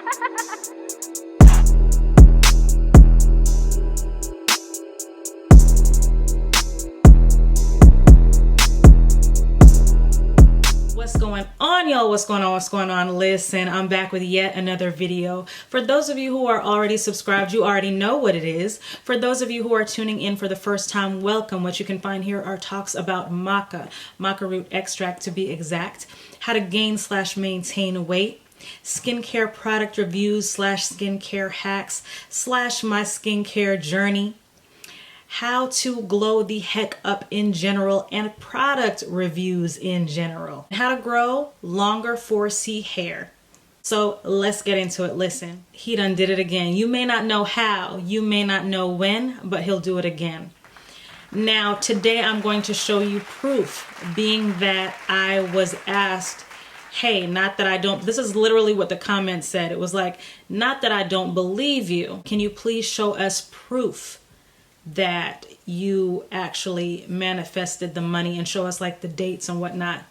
What's going on, y'all? What's going on? Listen, I'm back with yet another video. For those of you who are already subscribed, you already know what it is. For those of you who are tuning in for the first time, welcome. What you can find here are talks about maca root extract to be exact, how to gain / maintain weight, skincare product reviews / skincare hacks / my skincare journey, how to glow the heck up in general, and product reviews in general. How to grow longer 4C hair. So let's get into it. Listen, he done did it again. You may not know how, you may not know when, but he'll do it again. Now, today I'm going to show you proof, being that I was asked, hey, not that I don't, this is literally what the comment said. It was like, not that I don't believe you. Can you please show us proof that you actually manifested the money and show us like the dates and whatnot?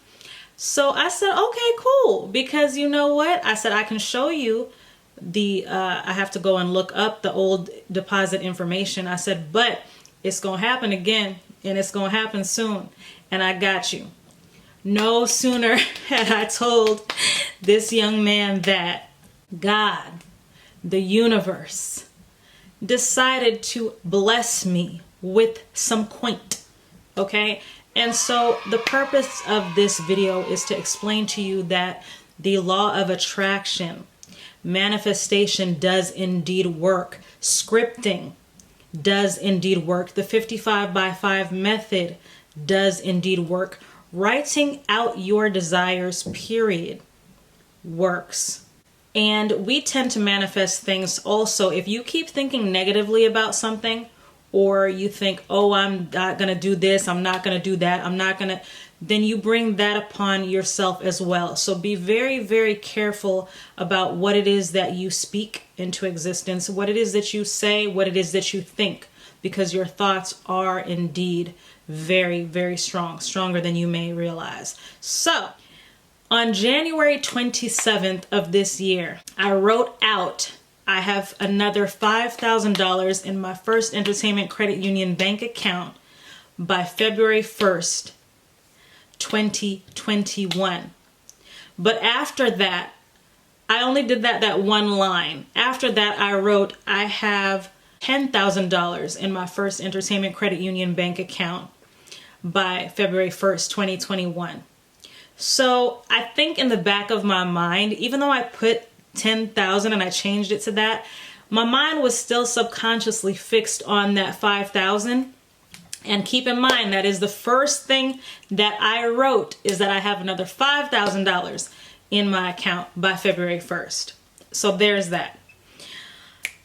So I said, okay, cool. Because you know what? I said, I can show you the, I have to go and look up the old deposit information. I said, but it's going to happen again and it's going to happen soon. And I got you. No sooner had I told this young man that God, the universe, decided to bless me with some quaint, okay? And so the purpose of this video is to explain to you that the law of attraction, manifestation does indeed work. Scripting does indeed work. The 55x5 method does indeed work. Writing out your desires, period, works. And we tend to manifest things also. If you keep thinking negatively about something, or you think, oh, I'm not going to do this, I'm not going to do that, I'm not going to, then you bring that upon yourself as well. So be very, very careful about what it is that you speak into existence, what it is that you say, what it is that you think, because your thoughts are indeed very, very strong, stronger than you may realize. So on January 27th of this year, I wrote out, I have another $5,000 in my First Entertainment Credit Union bank account by February 1st, 2021. But after that, I only did that one line. After that, I wrote, I have $10,000 in my First Entertainment Credit Union bank account by February 1st, 2021. So I think in the back of my mind, even though I put 10,000 and I changed it to that, my mind was still subconsciously fixed on that 5,000. And keep in mind, that is the first thing that I wrote, is that I have another $5,000 in my account by February 1st. So there's that.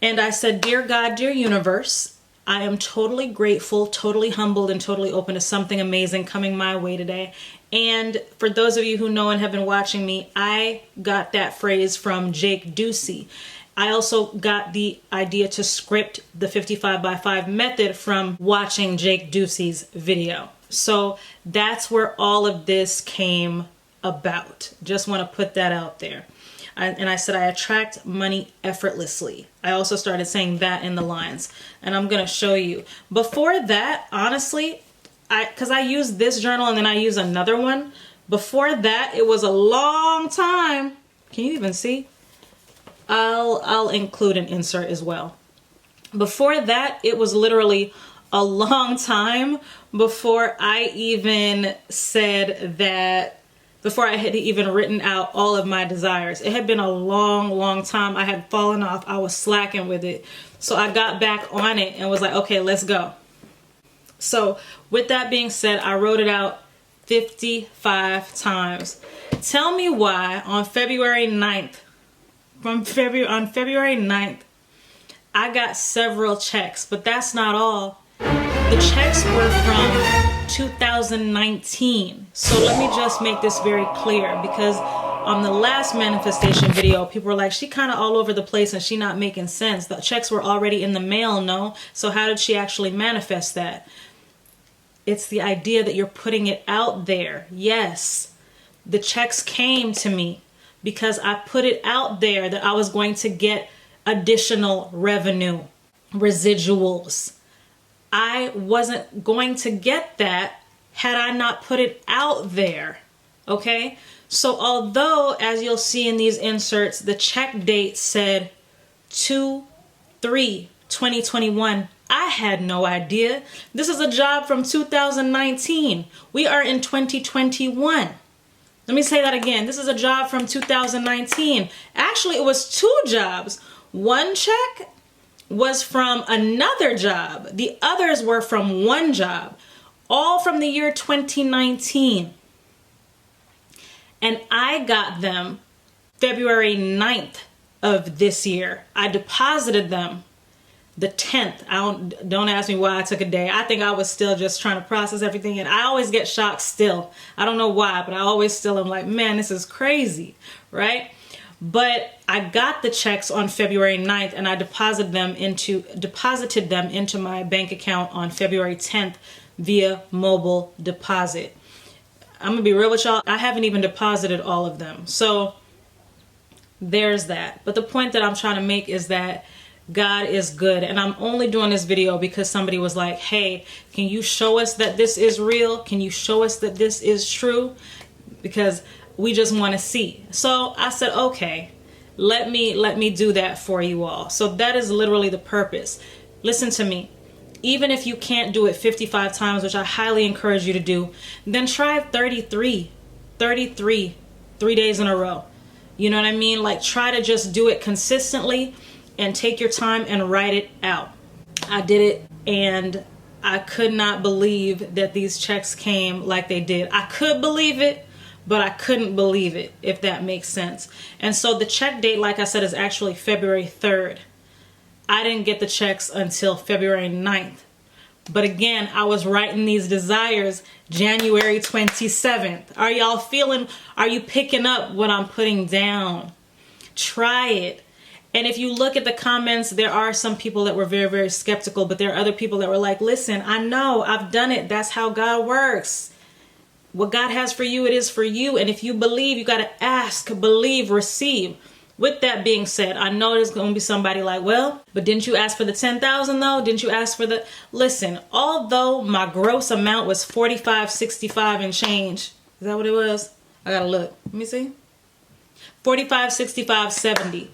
And I said, dear God, dear universe, I am totally grateful, totally humbled, and totally open to something amazing coming my way today. And for those of you who know and have been watching me, I got that phrase from Jake Ducey. I also got the idea to script the 55x5 method from watching Jake Ducey's video. So that's where all of this came about. Just want to put that out there. And I said, I attract money effortlessly. I also started saying that in the lines, and I'm going to show you. Before that, honestly, because I use this journal and then I use another one. Before that, it was a long time. Can you even see? I'll include an insert as well. Before that, it was literally a long time before I even said that, before I had even written out all of my desires. It had been a long, long time. I had fallen off. I was slacking with it. So I got back on it and was like, okay, let's go. So with that being said, I wrote it out 55 times. Tell me why on February 9th, on February 9th, I got several checks, but that's not all. The checks were from 2019. So let me just make this very clear, because on the last manifestation video, people were like, she kind of all over the place and she not making sense. The checks were already in the mail, no? So how did she actually manifest that? It's the idea that you're putting it out there. Yes, the checks came to me because I put it out there that I was going to get additional revenue, residuals. I wasn't going to get that had I not put it out there. Okay? So although, as you'll see in these inserts, the check date said 2/3/2021, I had no idea. This is a job from 2019. We are in 2021. Let me say that again. This is a job from 2019. Actually, it was 2 jobs. One check was from another job. The others were from one job, all from the year 2019. And I got them February 9th of this year. I deposited them the 10th. Don't ask me why I took a day. I think I was still just trying to process everything, and I always get shocked still. I don't know why, but I always still am like, man, this is crazy, right? But I got the checks on February 9th, and I deposited them into my bank account on February 10th via mobile deposit. I'm gonna be real with y'all, I haven't even deposited all of them. So there's that. But the point that I'm trying to make is that God is good, and I'm only doing this video because somebody was like, hey, can you show us that this is real? Can you show us that this is true? Because we just want to see. So I said, okay, let me do that for you all. So that is literally the purpose. Listen to me. Even if you can't do it 55 times, which I highly encourage you to do, then try 33, 3 days in a row. You know what I mean? Like, try to just do it consistently and take your time and write it out. I did it, and I could not believe that these checks came like they did. I could believe it, but I couldn't believe it, if that makes sense. And so the check date, like I said, is actually February 3rd. I didn't get the checks until February 9th. But again, I was writing these desires January 27th. Are you picking up what I'm putting down? Try it. And if you look at the comments, there are some people that were very, very skeptical, but there are other people that were like, listen, I know, I've done it. That's how God works. What God has for you, it is for you. And if you believe, you got to ask, believe, receive. With that being said, I know there's going to be somebody like, well, but didn't you ask for the 10,000 though? Didn't you ask for the... Listen, although my gross amount was 45.65 and change. Is that what it was? I got to look. Let me see. 45.65.70.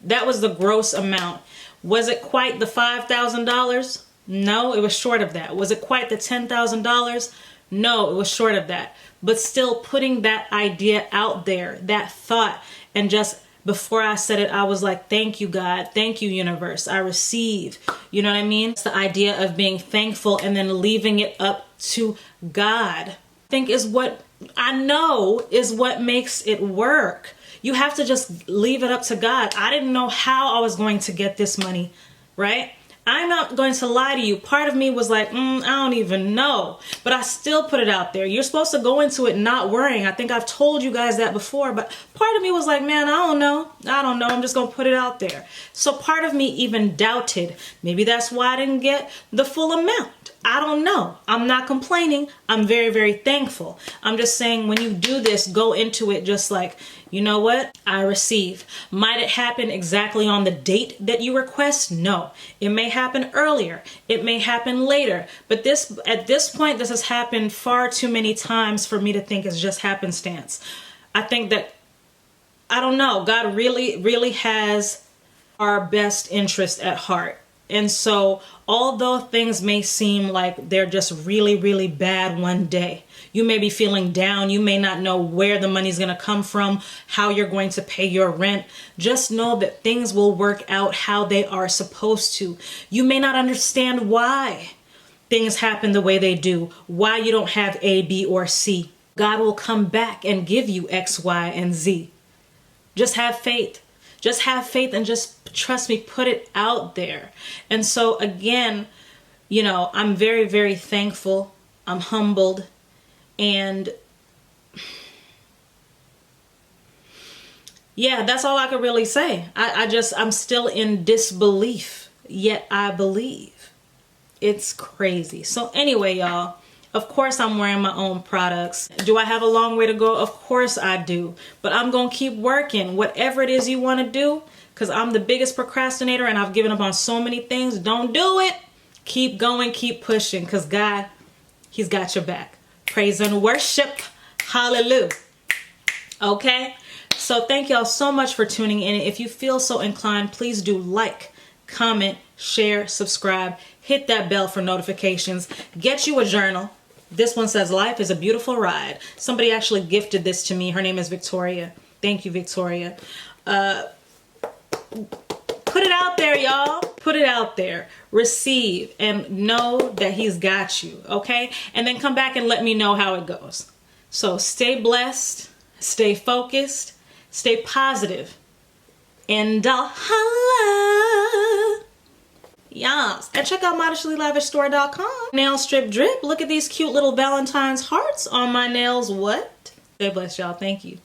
That was the gross amount. Was it quite the $5,000? No, it was short of that. Was it quite the $10,000? No, it was short of that. But still putting that idea out there, that thought, and just before I said it, I was like, thank you, God. Thank you, universe. I receive. You know what I mean? It's the idea of being thankful and then leaving it up to God. I think is what I know is what makes it work. You have to just leave it up to God. I didn't know how I was going to get this money, right? I'm not going to lie to you. Part of me was like, I don't even know. But I still put it out there. You're supposed to go into it not worrying. I think I've told you guys that before. But part of me was like, man, I don't know. I'm just going to put it out there. So part of me even doubted. Maybe that's why I didn't get the full amount. I don't know. I'm not complaining. I'm very, very thankful. I'm just saying when you do this, go into it just like, you know what? I receive. Might it happen exactly on the date that you request? No. It may happen earlier. It may happen later. But at this point, this has happened far too many times for me to think it's just happenstance. I think that, I don't know, God really, really has our best interest at heart. And so although things may seem like they're just really, really bad one day, you may be feeling down. You may not know where the money's going to come from, how you're going to pay your rent. Just know that things will work out how they are supposed to. You may not understand why things happen the way they do, why you don't have A, B, or C. God will come back and give you X, Y, and Z. Just have faith. Just have faith and just trust me, put it out there. And so again, you know, I'm very, very thankful. I'm humbled. And yeah, that's all I could really say. I'm still in disbelief, yet I believe. It's crazy. So anyway, y'all, Of course I'm wearing my own products. Do I have a long way to go? Of course I do. But I'm gonna keep working. Whatever it is you wanna do, because I'm the biggest procrastinator and I've given up on so many things. Don't do it. Keep going, keep pushing, because God, He's got your back. Praise and worship. Hallelujah. Okay? So thank y'all so much for tuning in. If you feel so inclined, please do like, comment, share, subscribe, hit that bell for notifications, get you a journal. This one says, life is a beautiful ride. Somebody actually gifted this to me. Her name is Victoria. Thank you, Victoria. Put it out there, y'all. Put it out there. Receive and know that He's got you, okay? And then come back and let me know how it goes. So stay blessed, stay focused, stay positive, and holla. Yes, and check out modestlylavishstore.com. Nail strip drip. Look at these cute little Valentine's hearts on my nails. What? Stay blessed, y'all. Thank you.